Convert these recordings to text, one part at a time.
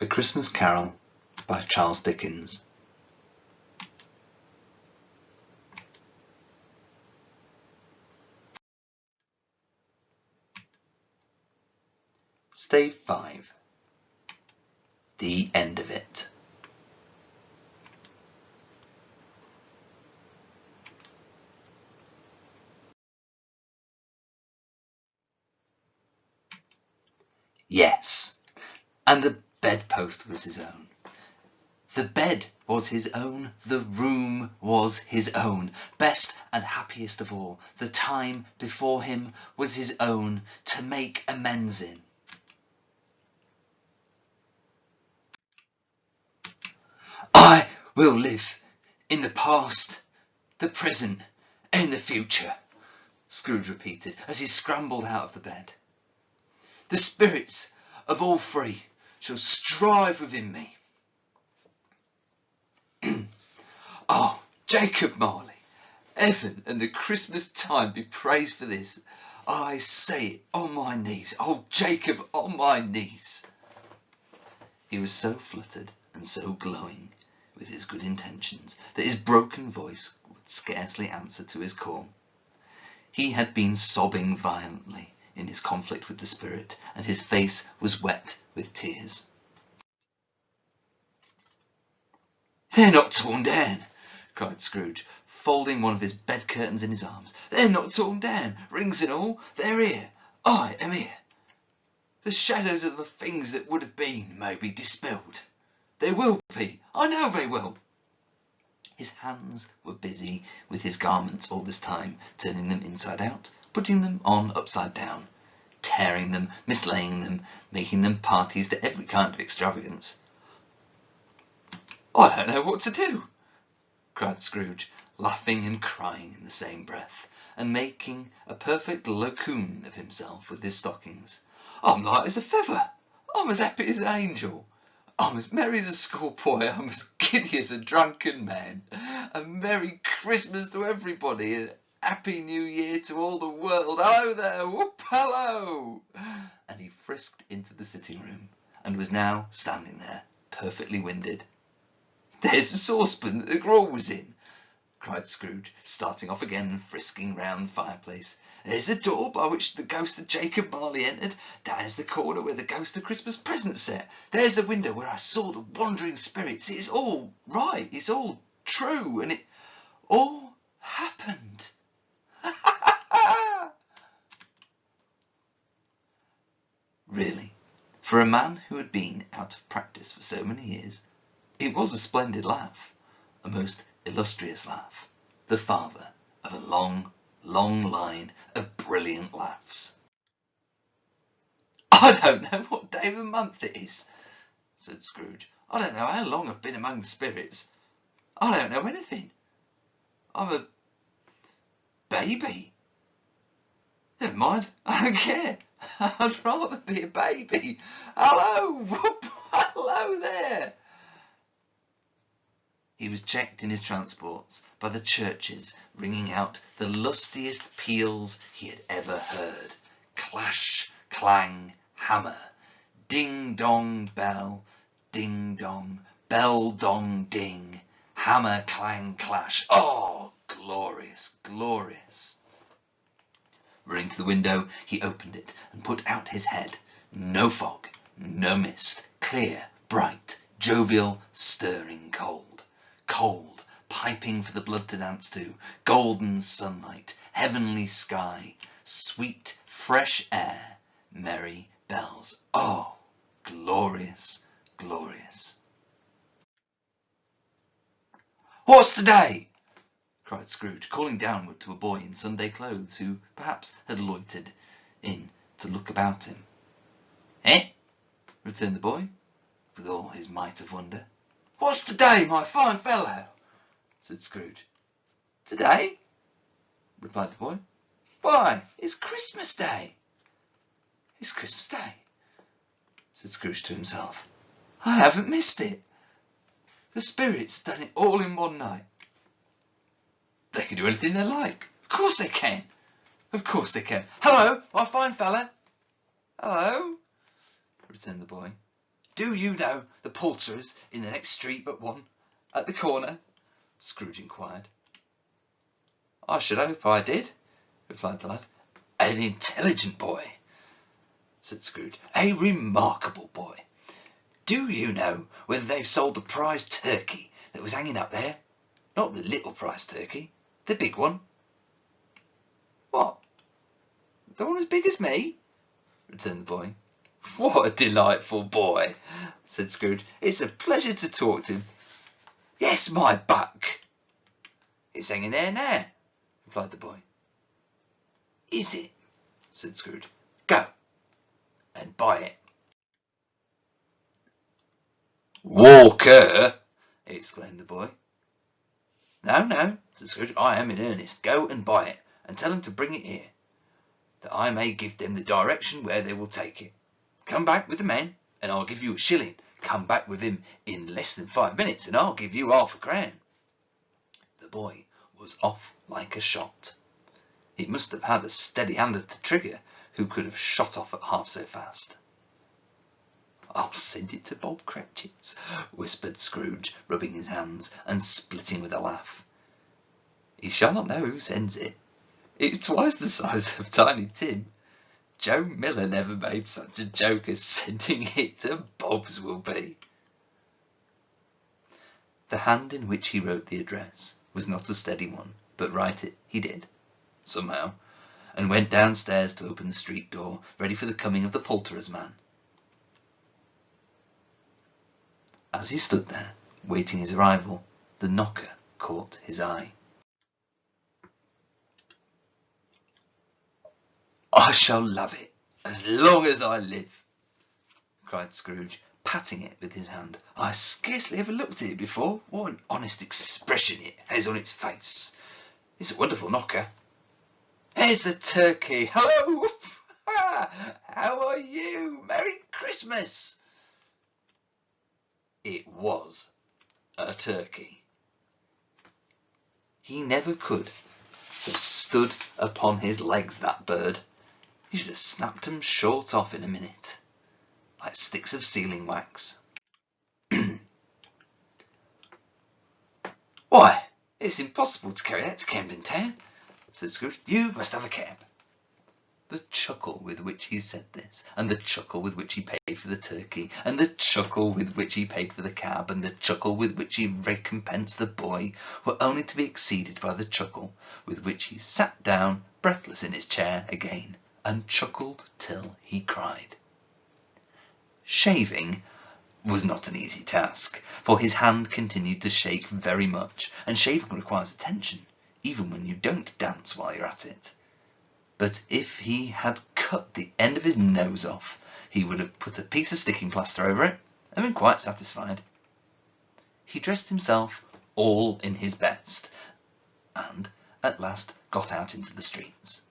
A Christmas Carol by Charles Dickens. Stave 5. The End of It. Yes, and the bedpost was his own. The bed was his own, the room was his own. Best and happiest of all, the time before him was his own to make amends in. I will live in the past, the present, and the future, Scrooge repeated as he scrambled out of the bed. The spirits of all three shall strive within me. Oh, Jacob Marley, heaven and the Christmas time be praised for this. I say it on my knees. Oh, Jacob, on my knees. He was so fluttered and so glowing with his good intentions that his broken voice would scarcely answer to his call. He had been sobbing violently in his conflict with the spirit, and his face was wet with tears. "They're not torn down," cried Scrooge, folding one of his bed curtains in his arms. "They're not torn down, rings and all. They're here. I am here. The shadows of the things that would have been may be dispelled. They will be. I know they will." His hands were busy with his garments all this time, turning them inside out, putting them on upside down, tearing them, mislaying them, making them parties to every kind of extravagance. "I don't know what to do," cried Scrooge, laughing and crying in the same breath, and making a perfect locoon of himself with his stockings. "I'm light as a feather. I'm as happy as an angel. I'm as merry as a schoolboy. I'm as giddy as a drunken man. A Merry Christmas to everybody, and a Happy New Year to all the world. Hello there, whoop, hello!" And he frisked into the sitting room, and was now standing there, perfectly winded. "There's the saucepan that the gruel was in," cried Scrooge, starting off again and frisking round the fireplace. "There's the door by which the ghost of Jacob Marley entered. There's the corner where the ghost of Christmas present sat. There's the window where I saw the wandering spirits. It's all right. It's all true. And it all happened." Really, for a man who had been out of practice for so many years, it was a splendid laugh, a most illustrious laugh, the father of a long, long line of brilliant laughs. "I don't know what day of the month it is," said Scrooge. "I don't know how long I've been among the spirits. I don't know anything. I'm a baby. Never mind, I don't care. I'd rather be a baby. Hello, whoop, hello there." He was checked in his transports by the churches ringing out the lustiest peals he had ever heard. Clash, clang, hammer, ding dong bell, ding dong, bell dong ding, hammer clang clash. Oh, glorious, glorious. Running to the window, he opened it and put out his head. No fog, no mist, clear, bright, jovial, stirring cold. Cold, piping for the blood to dance to, golden sunlight, heavenly sky, sweet, fresh air, merry bells. Oh, glorious, glorious. "What's today?" cried Scrooge, calling downward to a boy in Sunday clothes who perhaps had loitered in to look about him. "Eh?" returned the boy, with all his might of wonder. "What's today, my fine fellow?" said Scrooge. "Today?" replied the boy. "Why, it's Christmas Day." "It's Christmas Day," said Scrooge to himself. "I haven't missed it. The spirits done it all in one night. They can do anything they like. Of course they can. Of course they can. Hello, my fine fella." "Hello," returned the boy. Do you know the poulterers in the next street but one, at the corner? Scrooge inquired. I should hope I did, replied the lad. An intelligent boy, said Scrooge. A remarkable boy. Do you know whether they've sold the prize turkey that was hanging up there? Not the little prize turkey, the big one. What? The one as big as me? Returned the boy. What a delightful boy, said Scrooge. It's a pleasure to talk to him. Yes, my buck. It's hanging there now, replied the boy. Is it? Said Scrooge. Go and buy it. Walker, exclaimed the boy. No, said Scrooge. I am in earnest. Go and buy it, and tell them to bring it here, that I may give them the direction where they will take it. Come back with the man, and I'll give you a shilling. Come back with him in less than 5 minutes, and I'll give you half a crown. The boy was off like a shot. He must have had a steady hand at the trigger, who could have shot off at half so fast. I'll send it to Bob Cratchit's, whispered Scrooge, rubbing his hands and splitting with a laugh. He shall not know who sends it. It's twice the size of Tiny Tim. Joe Miller never made such a joke as sending it to Bob's will be. The hand in which he wrote the address was not a steady one, but write it he did, somehow, and went downstairs to open the street door, ready for the coming of the poulterer's man. As he stood there, waiting his arrival, the knocker caught his eye. I shall love it as long as I live, cried Scrooge, patting it with his hand. I scarcely ever looked at it before. What an honest expression it has on its face. It's a wonderful knocker. Here's the turkey. Hello! How are you? Merry Christmas! It was a turkey. He never could have stood upon his legs, that bird. He should have snapped 'em short off in a minute, like sticks of sealing wax. Why, it's impossible to carry that to Camden Town, said Scrooge. You must have a cab. The chuckle with which he said this, and the chuckle with which he paid for the turkey, and the chuckle with which he paid for the cab, and the chuckle with which he recompensed the boy, were only to be exceeded by the chuckle with which he sat down breathless in his chair again, and chuckled till he cried. Shaving was not an easy task, for his hand continued to shake very much, and shaving requires attention, even when you don't dance while you're at it. But if he had cut the end of his nose off, he would have put a piece of sticking plaster over it, and been quite satisfied. He dressed himself all in his best, and at last got out into the streets.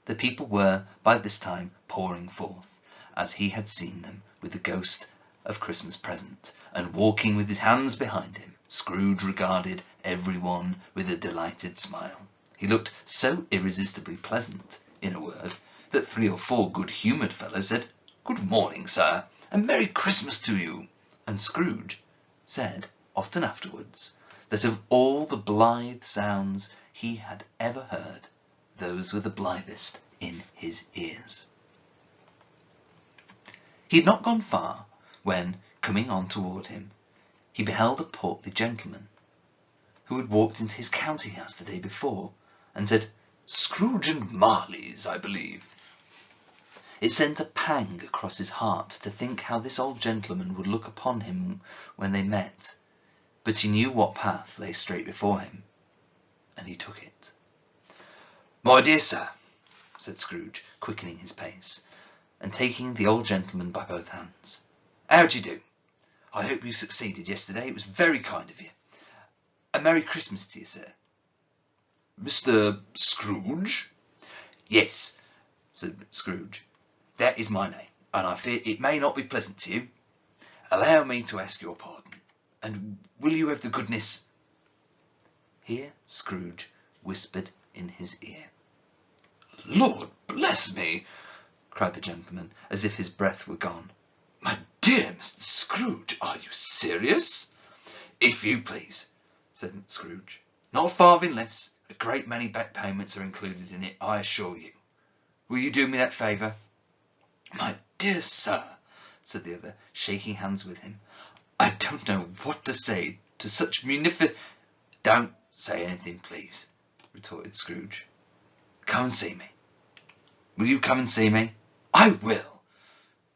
The people were by this time pouring forth, as he had seen them, with the ghost of Christmas present, and walking with his hands behind him. Scrooge regarded every one with a delighted smile. He looked so irresistibly pleasant, in a word, that 3 or 4 good-humoured fellows said, "Good morning, sir, and Merry Christmas to you." And Scrooge said often afterwards that of all the blithe sounds he had ever heard, those were the blithest in his ears. He had not gone far when, coming on toward him, he beheld a portly gentleman, who had walked into his counting-house the day before, and said, "Scrooge and Marley's, I believe." It sent a pang across his heart to think how this old gentleman would look upon him when they met, but he knew what path lay straight before him, and he took it. "My dear sir," said Scrooge, quickening his pace, and taking the old gentleman by both hands, "how do you do? I hope you succeeded yesterday. It was very kind of you. A Merry Christmas to you, sir." "Mr. Scrooge?" "Yes," said Scrooge. "That is my name, and I fear it may not be pleasant to you. Allow me to ask your pardon, and will you have the goodness—" Here Scrooge whispered in his ear. "Lord bless me!" cried the gentleman, as if his breath were gone. "My dear Mr. Scrooge, are you serious?" "If you please," said Scrooge. "Not a farthing less. A great many back payments are included in it, I assure you. Will you do me that favour?" "My dear sir," said the other, shaking hands with him, "I don't know what to say to such "Don't say anything, please," retorted Scrooge. "Come and see me. Will you come and see me?" "I will,"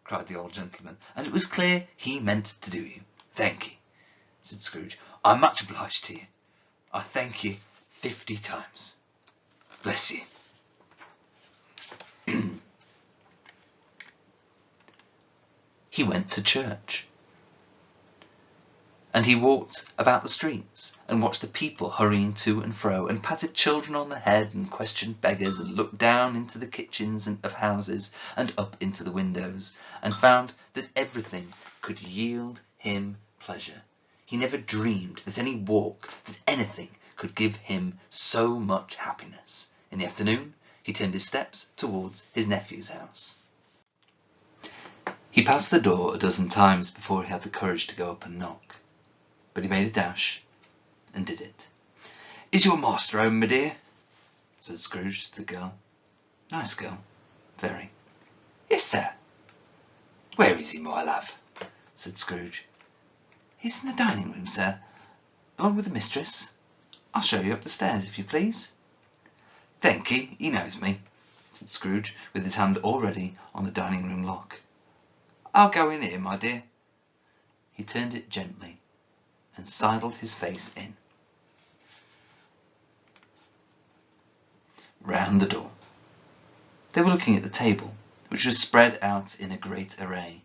cried the old gentleman, and it was clear he meant to do you. "Thank you," said Scrooge. "I'm much obliged to you. I thank you 50 times. Bless you." He went to church, and he walked about the streets, and watched the people hurrying to and fro, and patted children on the head, and questioned beggars, and looked down into the kitchens of houses, and up into the windows, and found that everything could yield him pleasure. He never dreamed that any walk, that anything, could give him so much happiness. In the afternoon he turned his steps towards his nephew's house. He passed the door a dozen times before he had the courage to go up and knock. But he made a dash, and did it. "Is your master home, my dear?" said Scrooge to the girl. Nice girl. Very. "Yes, sir." "Where is he, my love?" said Scrooge. "He's in the dining room, sir, along with the mistress. I'll show you up the stairs, if you please." "Thank ye, he knows me," said Scrooge, with his hand already on the dining room lock. "I'll go in here, my dear." He turned it gently, and sidled his face in. Round the door. They were looking at the table, which was spread out in a great array,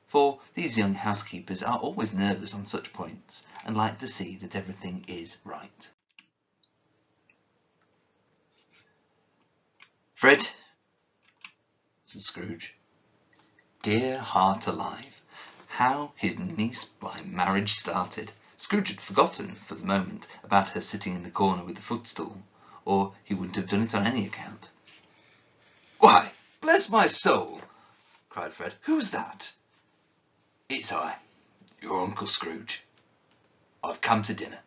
for these young housekeepers are always nervous on such points, and like to see that everything is right. "Fred," said Scrooge. Dear heart alive, how his niece by marriage started! Scrooge had forgotten for the moment about her sitting in the corner with the footstool, or he wouldn't have done it on any account. "Why, bless my soul!" cried Fred. "Who's that?" "It's I, your Uncle Scrooge. I've come to dinner.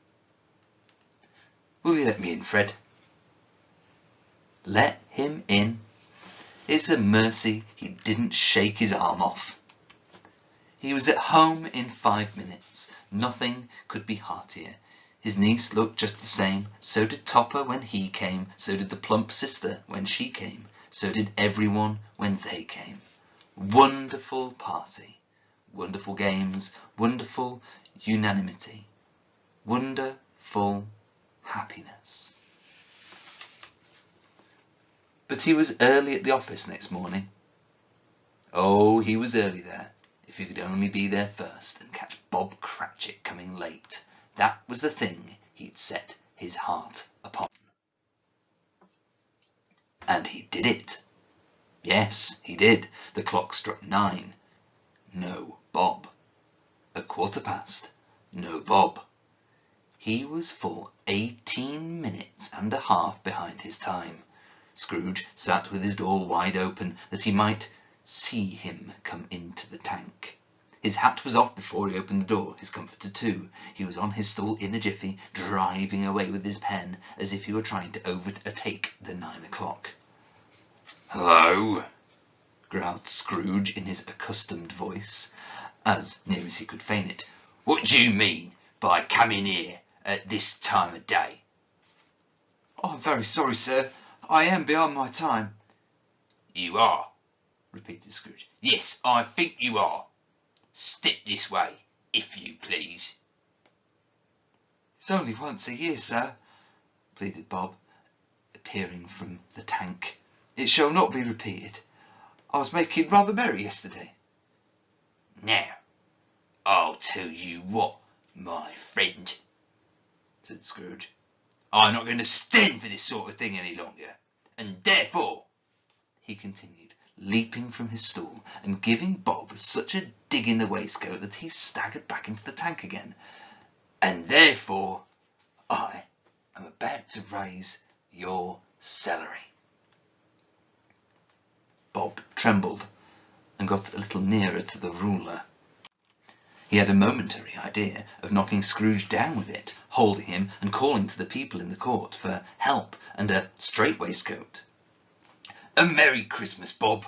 Will you let me in, Fred?" Let him in? It's a mercy he didn't shake his arm off. He was at home in 5 minutes. Nothing could be heartier. His niece looked just the same. So did Topper when he came. So did the plump sister when she came. So did everyone when they came. Wonderful party. Wonderful games. Wonderful unanimity. Wonderful happiness. But he was early at the office next morning. Oh, he was early there. If he could only be there first and catch Bob Cratchit coming late. That was the thing he'd set his heart upon. And he did it. Yes, he did. The clock struck 9. No Bob. 1/4 past. No Bob. He was full 18 minutes and a half behind his time. Scrooge sat with his door wide open, that he might see him come into the tank. His hat was off before he opened the door, his comforter too. He was on his stool in a jiffy, driving away with his pen, as if he were trying to overtake the 9 o'clock. "Hello," growled Scrooge in his accustomed voice, as near as he could feign it. "What do you mean by coming here at this time of day?" "Oh, I'm very sorry, sir. I am beyond my time." "You are?" repeated Scrooge. "Yes, I think you are. Step this way, if you please." "It's only once a year, sir," pleaded Bob, appearing from the tank. "It shall not be repeated. I was making rather merry yesterday." "Now, I'll tell you what, my friend," said Scrooge. "I'm not going to stand for this sort of thing any longer, and therefore," he continued, leaping from his stool and giving Bob such a dig in the waistcoat that he staggered back into the tank again, "and therefore I am about to raise your salary." Bob trembled and got a little nearer to the ruler. He had a momentary idea of knocking Scrooge down with it, holding him and calling to the people in the court for help and a strait waistcoat. "A Merry Christmas, Bob,"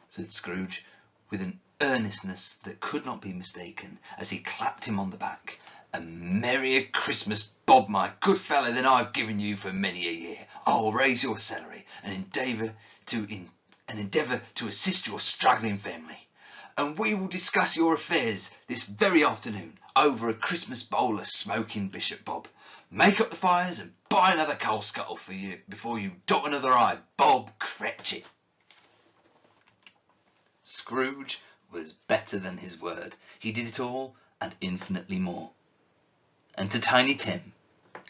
said Scrooge, with an earnestness that could not be mistaken, as he clapped him on the back. "A merrier Christmas, Bob, my good fellow, than I've given you for many a year. I'll raise your salary and endeavour to assist your struggling family. And we will discuss your affairs this very afternoon over a Christmas bowl of smoking Bishop, Bob. Make up the fires and buy another coal scuttle for you before you dot another I, Bob Cratchit." Scrooge was better than his word. He did it all and infinitely more. And to Tiny Tim,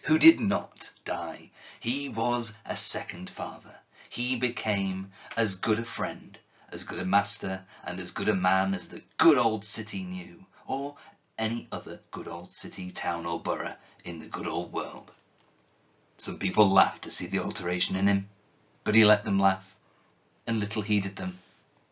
who did not die, he was a second father. He became as good a friend, as good a master, and as good a man as the good old city knew, or any other good old city, town, or borough in the good old world. Some people laughed to see the alteration in him, but he let them laugh, and little heeded them,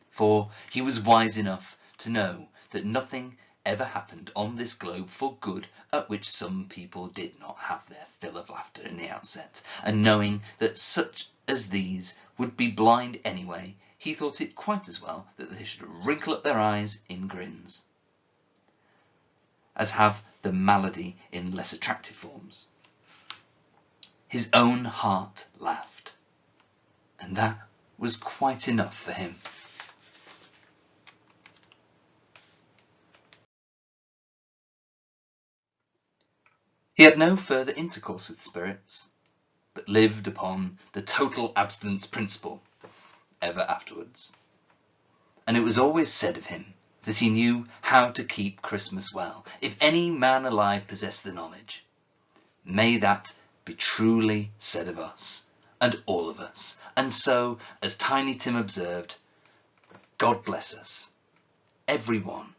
for he was wise enough to know that nothing ever happened on this globe for good at which some people did not have their fill of laughter in the outset, and knowing that such as these would be blind anyway, he thought it quite as well that they should wrinkle up their eyes in grins, as have the malady in less attractive forms. His own heart laughed, and that was quite enough for him. He had no further intercourse with spirits, but lived upon the total abstinence principle ever afterwards. And it was always said of him that he knew how to keep Christmas well. If any man alive possessed the knowledge, may that be truly said of us, and all of us. And so, as Tiny Tim observed, God bless us, every one,